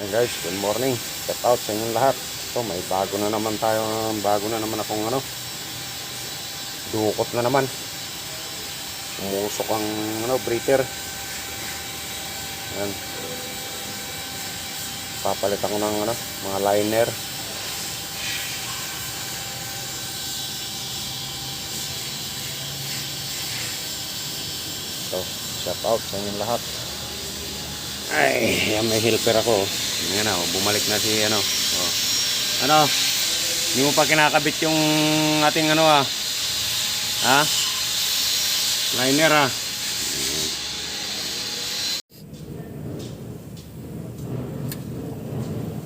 Ayan guys, good morning. Shout out sa inyong lahat. So may bago na naman akong dukot na naman. Umusok ang breather. Ayan. Papalitan ko ng mga liner. So, shout out sa inyong lahat. Ay, yan, may helper ako. Yan, bumalik na si hindi mo pa kinakabit yung ating ha? Liner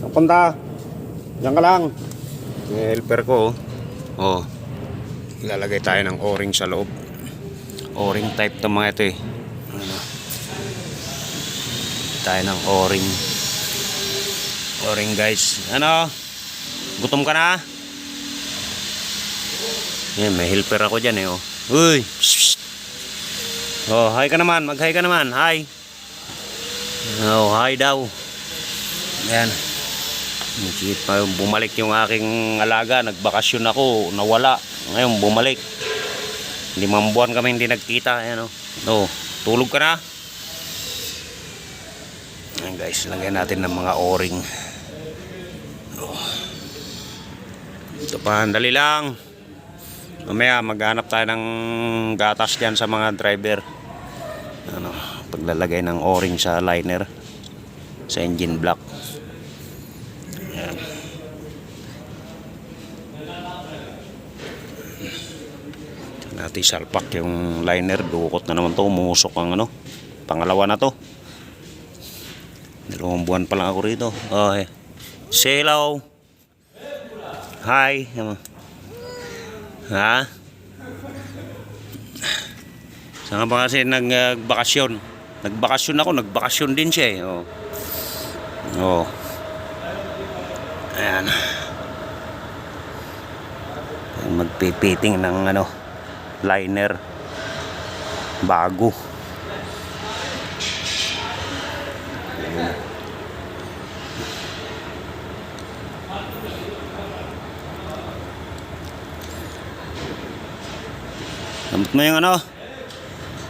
Napunta. Diyan ka lang. Yung helper ko ilalagay tayo ng o-ring sa loob. O-ring type to mga ito tayo ng o-ring guys. Gutom ka na? Yan, may helper ako dyan uy, hi ka naman, mag-hi ka naman. Hi. Hi daw. Ayan, bumalik yung aking alaga. Nagbakasyon ako, nawala. Ngayon bumalik. 5 buwan kami hindi nagkita. Ayan tulog ka na? Ayan guys, lagyan natin ng mga o-ring. Ito pa, dali lang. Mamaya maghanap tayo ng gatas dyan sa mga driver. Paglalagay ng o-ring sa liner, sa engine block. Ayan. Natin salpak yung liner. Dukot na naman to. Umusok ang pangalawa na to. 2 buwan pa lang ako rito. Say hello. Hi. Ha? Saan ba kasi nagbakasyon? Nagbakasyon ako. Nagbakasyon din siya Ayan. Magpipiting ng liner bago.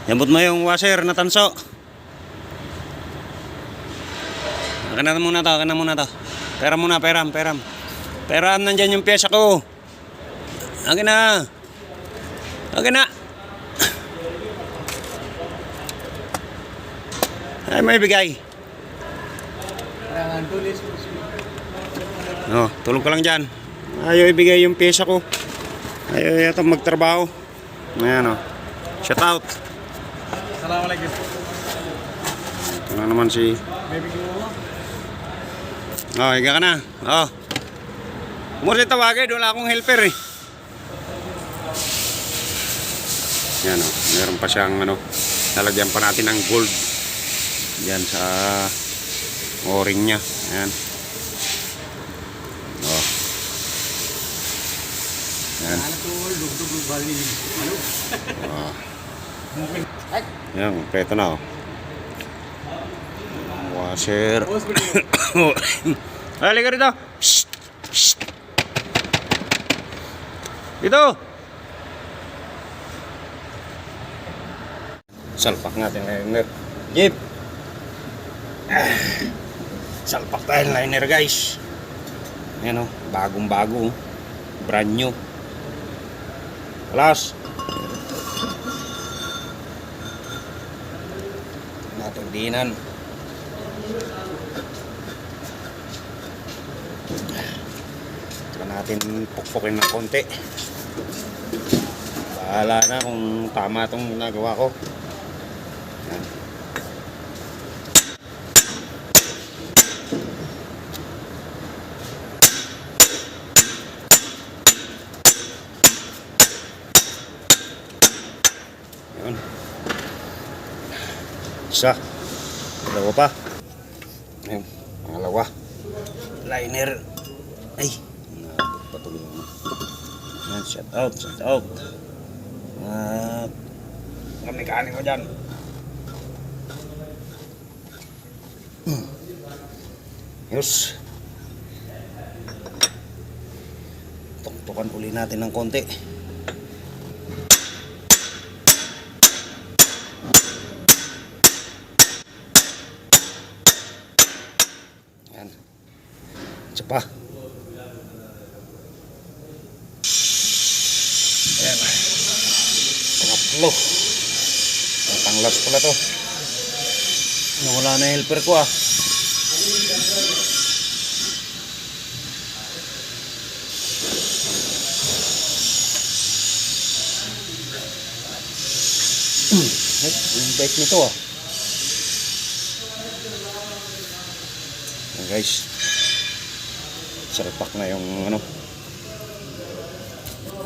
Yambot mo yung washer na tanso. Akin na muna to. Pera muna, peram. Peram, nandyan yung pyesa ko. Akin na. Ay, may bigay. Tulog ka lang dyan. Ayaw ibigay yung pyesa ko. Ayaw yata magtrabaho. Ayan shout out. Assalamualaikum. Ito na naman si higa ka na. Umursi tawagin, wala akong helper Yan meron pa siyang lalagyan pa natin ng gold yan sa o-ring nya. Ayan. Yan. Yan, kompleto na washer. Halika rito. Dito. Salpak natin liner. Jeep. Salpak tayo liner guys. Ayan bagong bago. Brand new. Alas. Natagdinan. Saka natin pukpukin ng konti. Bahala na kung tama itong ginagawa ko. Yan. Yun. Isa. Dalawa pa. Ayun. Pangalawa. Liner. Ay. Patuloy mo. Yan. Shout out. Mekanik ko dyan. Yus. Tuktukan uli natin ng konti. Yan. Isa pa. Ayan. Pangatlo. Panglas pala to. Nawala na helper ko ah. Yung bike nito ah. Ayan guys. Salpak na yung ano.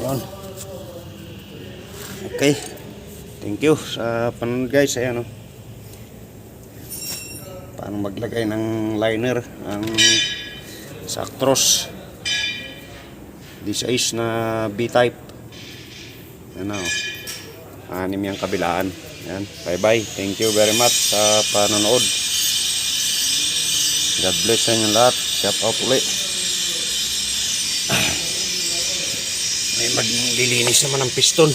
Yan. Okay. Thank you sa panonood guys. Ayan oh. Paano maglagay ng liner ang sa Actros. This is na B-type. Yan oh. 6 yung kabilaan. Yan. Bye bye. Thank you very much sa panonood. God bless sa inyo lahat. Shout out ulit. May maglilinis naman ng piston.